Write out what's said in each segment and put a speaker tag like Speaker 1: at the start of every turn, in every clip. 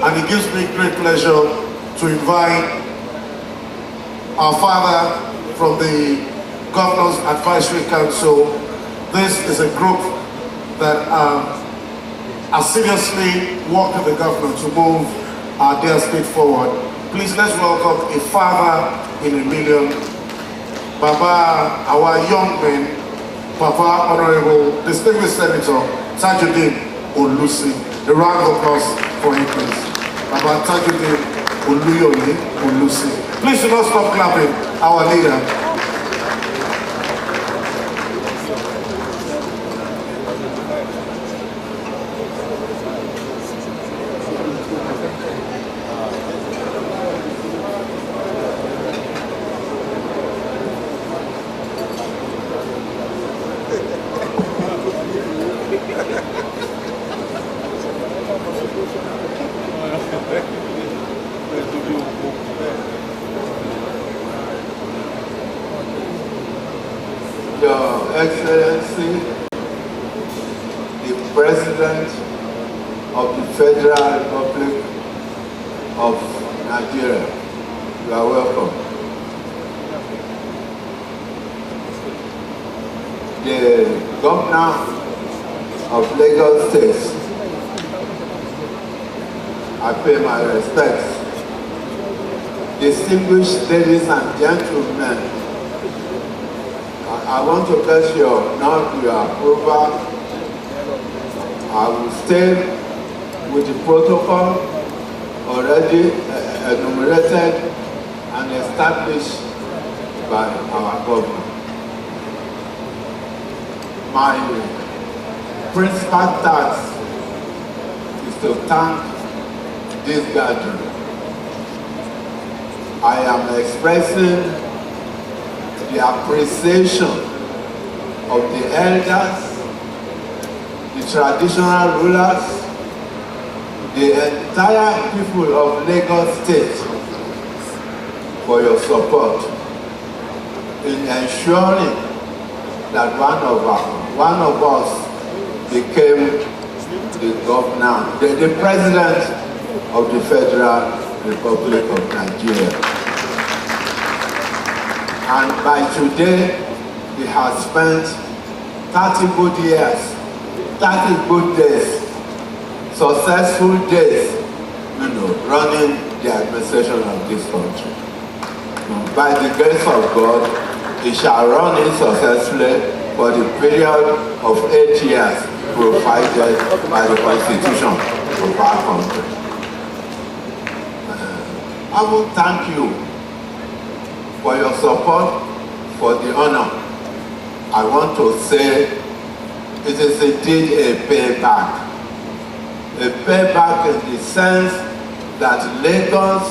Speaker 1: And it gives me great pleasure to invite our father from the Governor's Advisory Council. This is a group that are seriously working with the government to move their state forward. Please let's welcome a father in a million, Baba, our young men, Papa Honorable Distinguished Senator Tajuddin Olusi. A round of applause for him, please. Baba Tajuddin Olusi. Please do not stop clapping our leader.
Speaker 2: Your Excellency, the President of the Federal Republic of Nigeria, you are welcome. The Governor of Lagos State, I pay my respects. Distinguished ladies and gentlemen, I want to get your approval. I will stay with the protocol already enumerated and established by our government. My principal task is to thank this gathering. I am expressing the appreciation of the elders, the traditional rulers, the entire people of Lagos State for your support in ensuring that one of us became the governor, the president of the Federal Republic of Nigeria. And by today, he has spent 30 good years, 30 good days, successful days, running the administration of this country. By the grace of God, he shall run it successfully for the period of 8 years provided by the Constitution of our country. I will thank you for your support, for the honor. I want to say it is indeed a payback. A payback in the sense that Lagos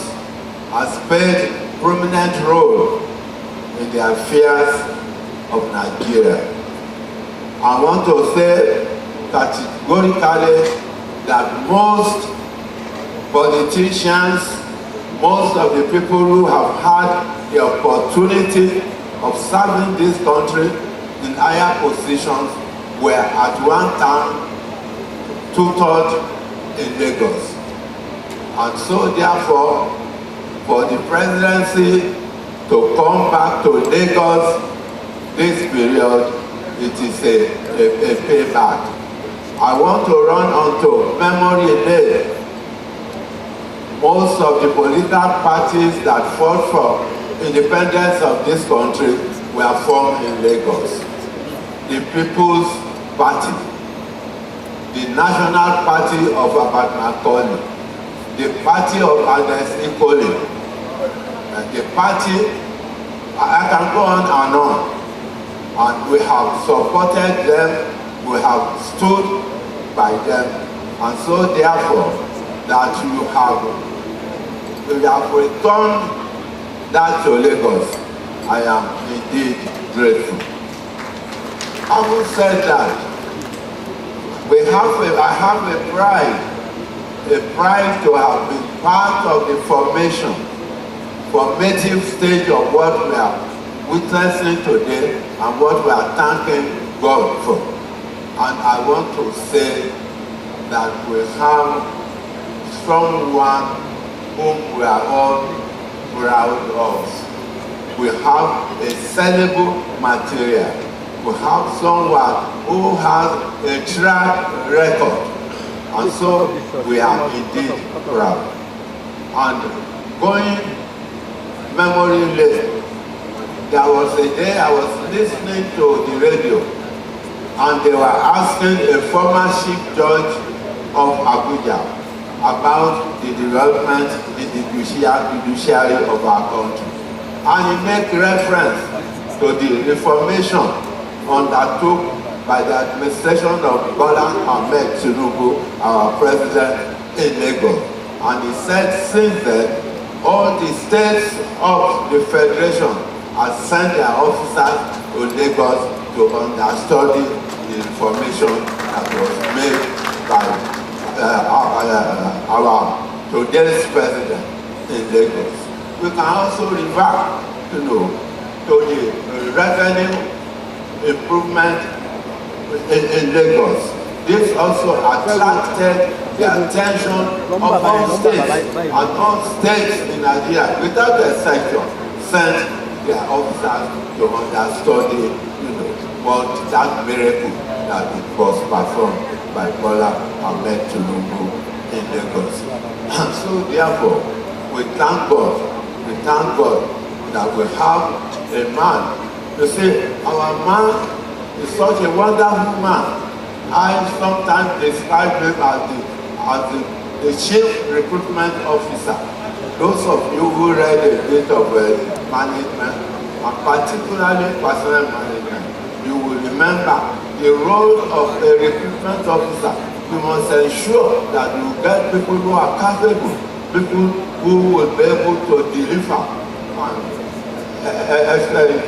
Speaker 2: has played a prominent role in the affairs of Nigeria. I want to say categorically that most politicians, most of the people who have had the opportunity of serving this country in higher positions were at one time tutored in Lagos. And so therefore, for the presidency to come back to Lagos this period, it is a payback. I want to run onto memory lane. Most of the political parties that fought for independence of this country were formed in Lagos. The People's Party, the National Party of Abat Macaulay, the Party of Ernest Ikoli, and the party, I can go on and on. And we have supported them, we have stood by them, and so therefore that you have returned that to Lagos, I am indeed grateful. Having said that, I have a pride to have been part of the formative stage of what we are witnessing today and what we are thanking God for. And I want to say that we have someone whom we are all proud of. We have a sellable material. We have someone who has a track record. And so we are indeed proud. And going memory lane, there was a day I was listening to the radio, and they were asking a former chief judge of Abuja about the development in the judiciary of our country. And he made reference to the reformation undertook by the administration of Bola Ahmed Tinubu, our president in Lagos. And he said since then, all the states of the federation have sent their officers to Lagos to understudy the information that was made by our today's president in Lagos. We can also refer, to the revenue improvement in Lagos. This also attracted the attention of all states, and all states in Nigeria, without exception, sent their officers to understudy, what that miracle that it was performed by Bola Ahmed Tinubu in Lagos. And so therefore, we thank God that we have a man. You see, our man is such a wonderful man. I sometimes describe him as the chief recruitment officer. Those of you who read a bit of management, and particularly personnel management, you will remember the role of a recruitment officer. You must ensure that you get people who are capable, people who will be able to deliver. And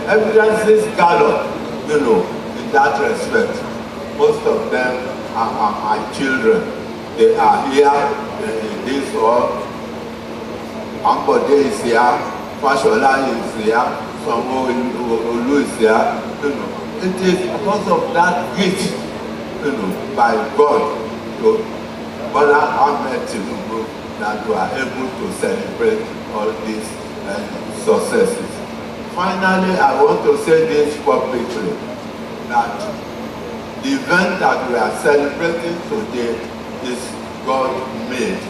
Speaker 2: evidences galore, in that respect. Most of them are my children. They are here in this hall. Ambode is here, Fashola is here, Olusi is here. It is because of that gift, by God to Bola Ahmed Tinubu that we are able to celebrate all these successes. Finally, I want to say this publicly, that the event that we are celebrating today is God-made,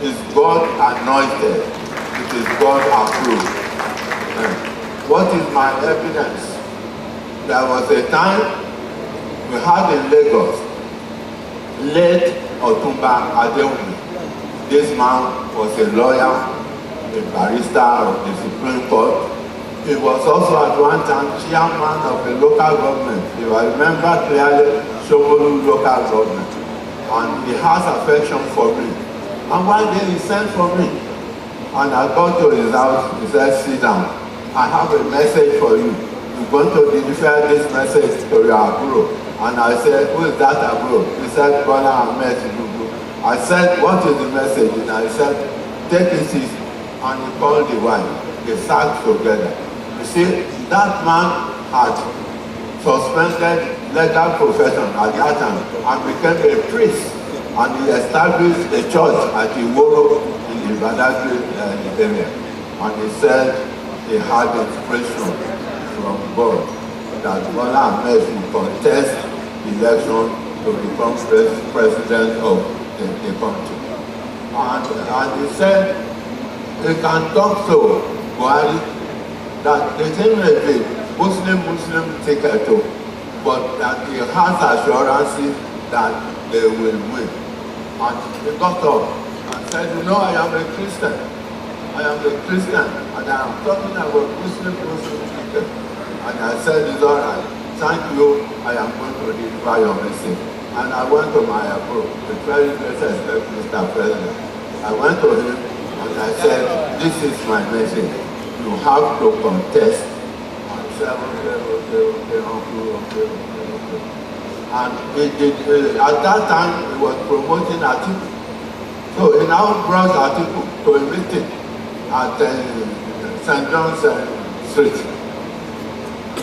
Speaker 2: is God-anointed, it is God-approved. What is my evidence? There was a time we had in Lagos, late Otumba Adewumi. This man was a lawyer, a barrister of the Supreme Court. He was also at one time chairman of the local government. If I remember clearly, Shomolu local government. And he has affection for me. And one day he sent for me. And I got to his house, he said, sit down. I have a message for you. You're going to deliver this message to your abro. And I said, who is that abro? He said, Bola Ahmed Tinubu. I said, what is the message? And I said, take it easy. And he called the wife. They sat together. You see, that man had suspended legal profession at that time and became a priest, and he established a church at Iworo in the Badagry area. And he said he had inspiration from God that Bola Ahmed would contest the election to become president of the country. And he said he can talk to Buhari that the thing may be Muslim ticket, but that he has assurances that they will win. And he got up and said, I am a Christian. I am a Christian, and I am talking about Muslim ticket. And I said, it's all right. Thank you. I am going to deliver your message. And I went to my approach, the very great respect, Mr. President. I went to him and I said, this is my message. You have to contest. And he said, okay. And at that time, he was promoting Atiku. So he now brought Atiku to a meeting at St. John's Street,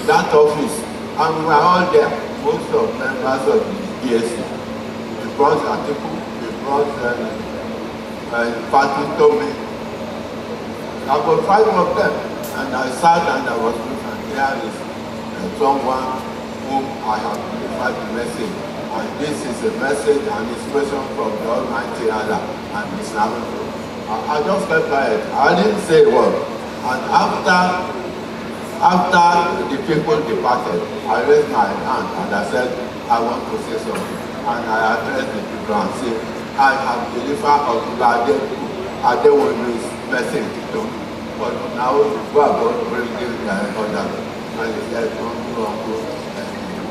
Speaker 2: that office. And we were all there, most of members of the DSC. He brought Atiku, he brought party told me, about 5 of them, and I sat and I was looking, here is someone whom I have delivered the message, and this is a message and inspiration from the Almighty Allah and His Name. I just kept quiet. I didn't say a word. And after the people departed, I raised my hand and I said, I want to say something. And I addressed the people and said, I have delivered Adewolu's message to me. But now we are going to bring this order. And he said, don't go and go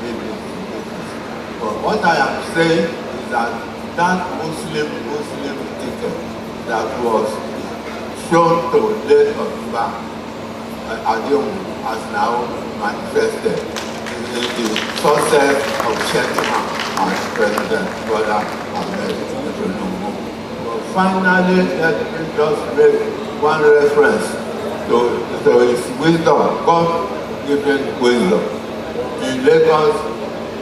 Speaker 2: business. But what I am saying is that Muslim ticket that was shown to late Otuba Adewolu has now manifested in the success of gentleman as President Bola Ahmed Tinubu. But finally, let me just make one reference to his wisdom, God-given wisdom. In Lagos,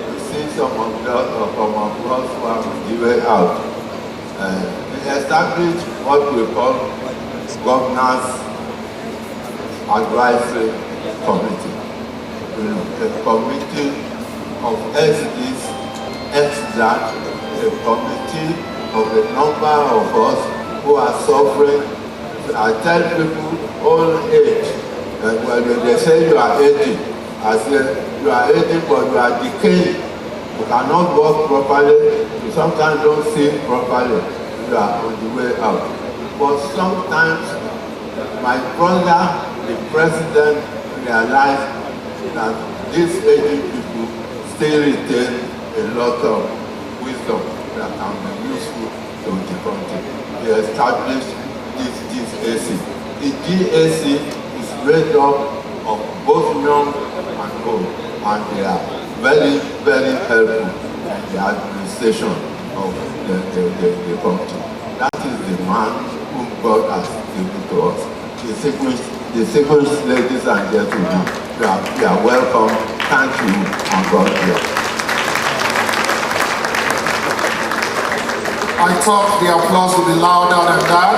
Speaker 2: you see some of us who are on the way out. He established what we call Governance Advisory Committee. A committee of SDs, ex-that, a committee of a number of us who are suffering. I tell people old age, and when they say you are aging, I say you are aging but you are decaying. You cannot walk properly, you sometimes don't see properly, you are on the way out. But sometimes my brother, the president, realized that these aging people still retain a lot of wisdom that can be useful to the country. He established this AC. The DAC is made up of both young and old, and they are very, very helpful in the administration of the country. That is the man whom God has given to us. The distinguished ladies and gentlemen, you are welcome. Thank you, and God bless.
Speaker 1: I thought the applause would be louder than that.